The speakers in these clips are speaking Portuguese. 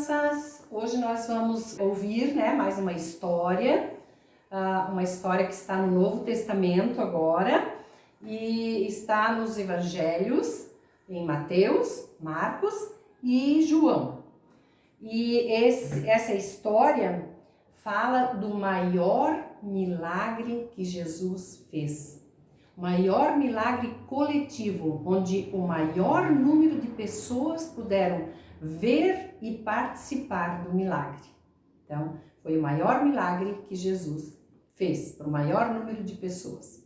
crianças! Hoje nós vamos ouvir, mais uma história que está no Novo Testamento agora e está nos Evangelhos, em Mateus, Marcos e João. E essa história fala do maior milagre que Jesus fez. O maior milagre coletivo, onde o maior número de pessoas puderam ver e participar do milagre. Então, foi o maior milagre que Jesus fez para o maior número de pessoas.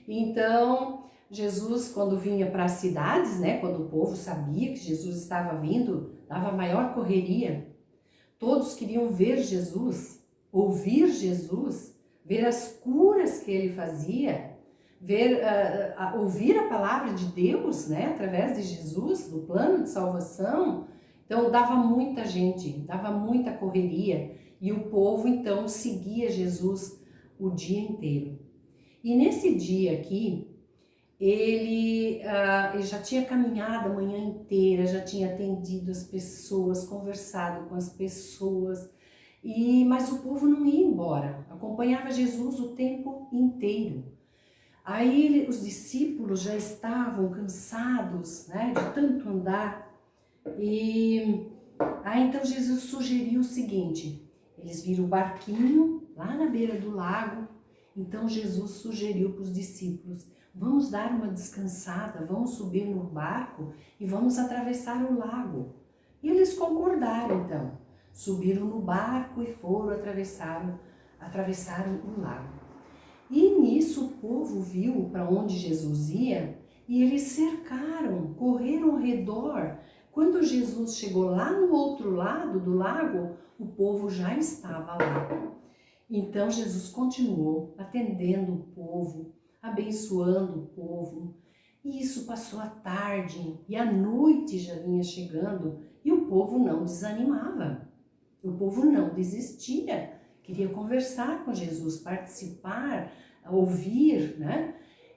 Então, Jesus, quando vinha para as cidades, quando o povo sabia que Jesus estava vindo, dava maior correria. Todos queriam ver Jesus, ouvir Jesus, ver as curas que ele fazia, ouvir a palavra de Deus, através de Jesus, do plano de salvação. Então dava muita gente, dava muita correria e o povo então seguia Jesus o dia inteiro. E nesse dia aqui, ele já tinha caminhado a manhã inteira, já tinha atendido as pessoas, conversado com as pessoas, mas o povo não ia embora, acompanhava Jesus o tempo inteiro. Aí os discípulos já estavam cansados, de tanto andar. E então Jesus sugeriu o seguinte: eles viram o barquinho lá na beira do lago. Então Jesus sugeriu para os discípulos: vamos dar uma descansada, vamos subir no barco e vamos atravessar o lago. E eles concordaram então, subiram no barco e foram atravessaram o lago. E nisso o povo viu para onde Jesus ia e eles cercaram, correram ao redor. Quando Jesus chegou lá no outro lado do lago, o povo já estava lá. Então Jesus continuou atendendo o povo, abençoando o povo. E isso passou a tarde e a noite já vinha chegando e o povo não desanimava. O povo não desistia. Queria conversar com Jesus, participar, ouvir,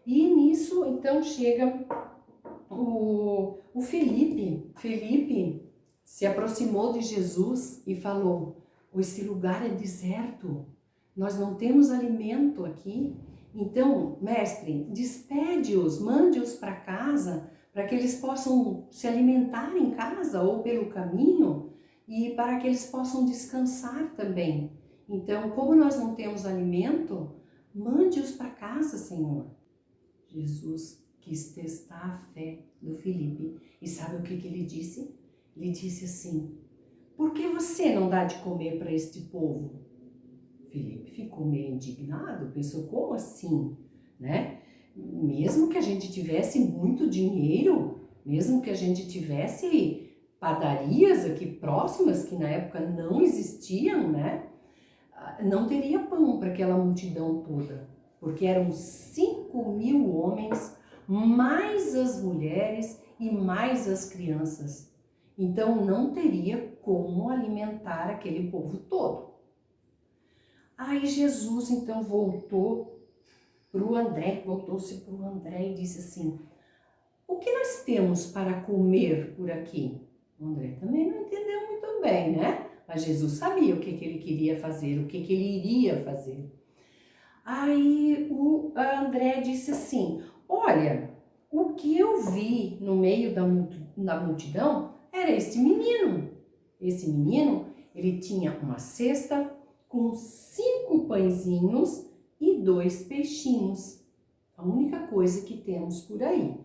E nisso, então, chega o Felipe. Felipe se aproximou de Jesus e falou: esse lugar é deserto, nós não temos alimento aqui. Então, mestre, despede-os, mande-os para casa, para que eles possam se alimentar em casa ou pelo caminho e para que eles possam descansar também. Então, como nós não temos alimento, mande-os para casa, Senhor. Jesus quis testar a fé do Felipe. E sabe o que ele disse? Ele disse assim: por que você não dá de comer para este povo? Felipe ficou meio indignado, pensou: como assim? Mesmo que a gente tivesse muito dinheiro, mesmo que a gente tivesse padarias aqui próximas, que na época não existiam, não teria pão para aquela multidão toda, porque eram 5.000 homens, mais as mulheres e mais as crianças. Então não teria como alimentar aquele povo todo. Aí Jesus então voltou-se para o André e disse assim: o que nós temos para comer por aqui? O André também não entendeu muito bem, Mas Jesus sabia o que ele queria fazer, o que ele iria fazer. Aí o André disse assim: olha, o que eu vi no meio da multidão era esse menino. Esse menino, ele tinha uma cesta com 5 pãezinhos e 2 peixinhos. A única coisa que temos por aí.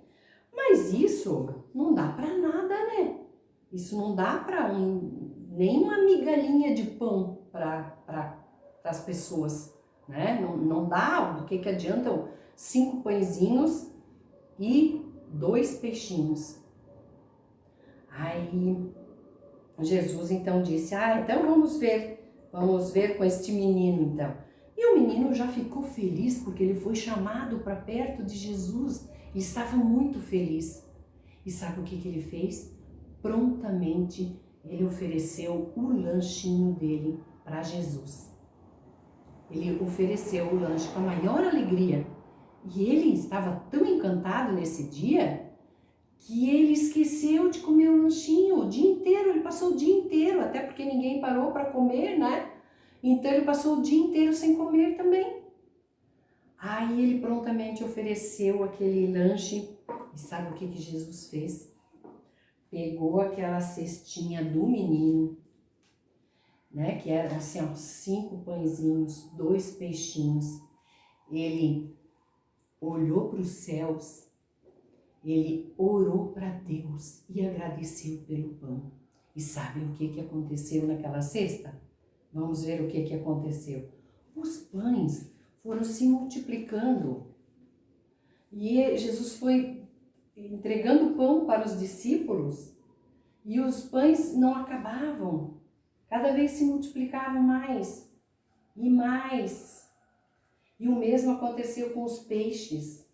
Mas isso não dá para nada, Isso não dá para nem uma migalhinha de pão para as pessoas, Não dá. Do que adiantam 5 pãezinhos e 2 peixinhos? Aí Jesus então disse: então vamos ver com este menino então. E o menino já ficou feliz porque ele foi chamado para perto de Jesus. Ele estava muito feliz. E sabe o que ele fez? Prontamente ele ofereceu o lanchinho dele para Jesus. Ele ofereceu o lanche com a maior alegria. E ele estava tão encantado nesse dia que ele esqueceu de comer o lanchinho o dia inteiro. Ele passou o dia inteiro, até porque ninguém parou para comer, né? Então ele passou o dia inteiro sem comer também. Aí ele prontamente ofereceu aquele lanche. E sabe o que Jesus fez? Pegou aquela cestinha do menino, né? Que era assim, ó, 5 pãezinhos, 2 peixinhos. Ele olhou para os céus, ele orou para Deus e agradeceu pelo pão. E sabe o que aconteceu naquela cesta? Vamos ver o que aconteceu. Os pães foram se multiplicando. E Jesus foi entregando pão para os discípulos e os pães não acabavam. Cada vez se multiplicavam mais e mais. E o mesmo aconteceu com os peixes.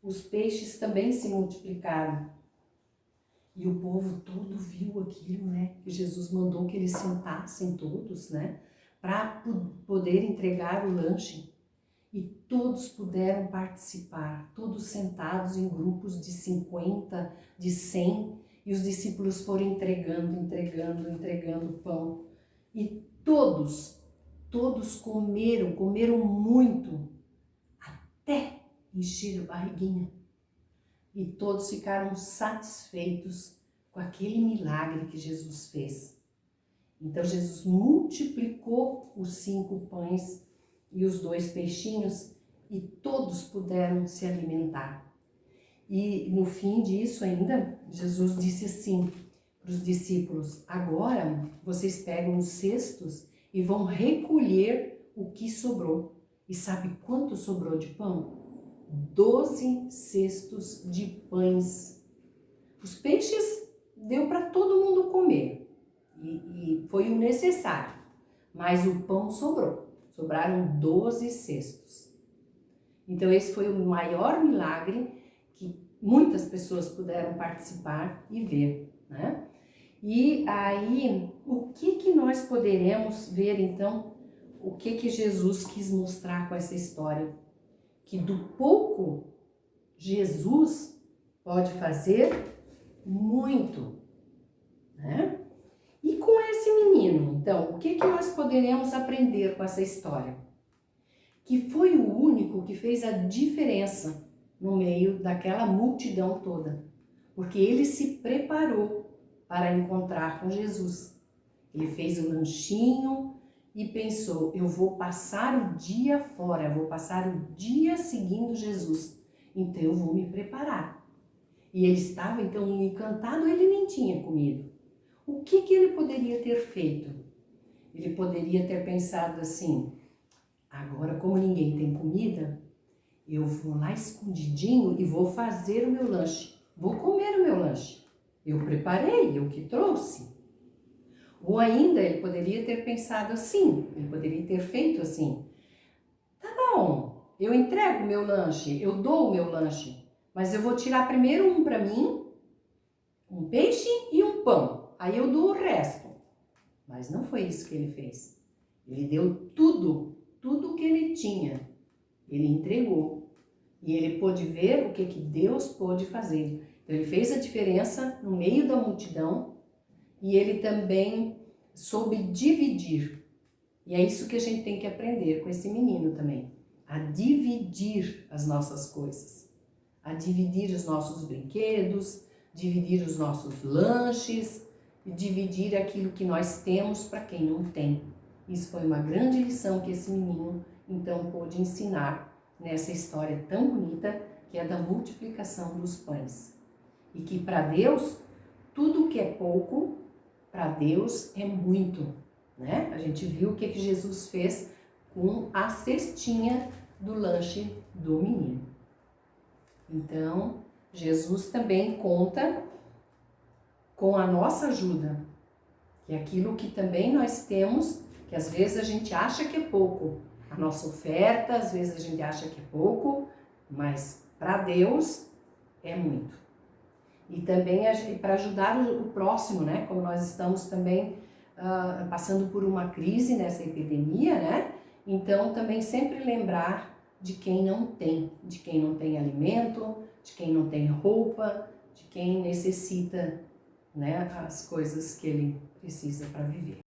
Os peixes também se multiplicaram. E o povo todo viu aquilo, né? Que Jesus mandou que eles sentassem todos, né? Para poder entregar o lanche. E todos puderam participar, todos sentados em grupos de 50, de 100. E os discípulos foram entregando pão. E todos comeram muito, até encher a barriguinha. E todos ficaram satisfeitos com aquele milagre que Jesus fez. Então Jesus multiplicou os 5 pães e os 2 peixinhos e todos puderam se alimentar. E no fim disso ainda, Jesus disse assim para os discípulos: agora vocês pegam os cestos e vão recolher o que sobrou. E sabe quanto sobrou de pão? 12 cestos de pães. Os peixes deu para todo mundo comer e foi o necessário, mas o pão sobrou. Sobraram 12 cestos. Então esse foi o maior milagre que muitas pessoas puderam participar e ver, né? E aí, o que nós poderemos ver então? O que Jesus quis mostrar com essa história? Que do pouco, Jesus pode fazer muito, né? E com esse menino, então, o que nós poderemos aprender com essa história? Que foi o único que fez a diferença no meio daquela multidão toda, porque ele se preparou para encontrar com Jesus. Ele fez o lanchinho e pensou: eu vou passar o dia fora, vou passar o dia seguindo Jesus, então eu vou me preparar. E ele estava então encantado, ele nem tinha comido. O que ele poderia ter feito? Ele poderia ter pensado assim: agora, como ninguém tem comida, eu vou lá escondidinho e vou fazer o meu lanche. Vou comer o meu lanche. Eu preparei, eu que trouxe. Ou ainda, ele poderia ter pensado assim, ele poderia ter feito assim: tá bom, eu entrego o meu lanche, eu dou o meu lanche, mas eu vou tirar primeiro um para mim, um peixe e um pão. Aí eu dou o resto. Mas não foi isso que ele fez. Ele deu tudo que ele tinha. Ele entregou. E ele pôde ver o que Deus pôde fazer. Então ele fez a diferença no meio da multidão e ele também soube dividir. E é isso que a gente tem que aprender com esse menino também. A dividir as nossas coisas. A dividir os nossos brinquedos, dividir os nossos lanches e dividir aquilo que nós temos para quem não tem. Isso foi uma grande lição que esse menino então pôde ensinar nessa história tão bonita que é da multiplicação dos pães. E que para Deus, tudo que é pouco, para Deus é muito, né? A gente viu o que Jesus fez com a cestinha do lanche do menino. Então, Jesus também conta com a nossa ajuda, que é aquilo que também nós temos, que às vezes a gente acha que é pouco. A nossa oferta, às vezes a gente acha que é pouco, mas para Deus é muito. E também para ajudar o próximo, né? Como nós estamos também passando por uma crise nessa epidemia, né? Então também sempre lembrar de quem não tem alimento, de quem não tem roupa, de quem necessita, né, as coisas que ele precisa para viver.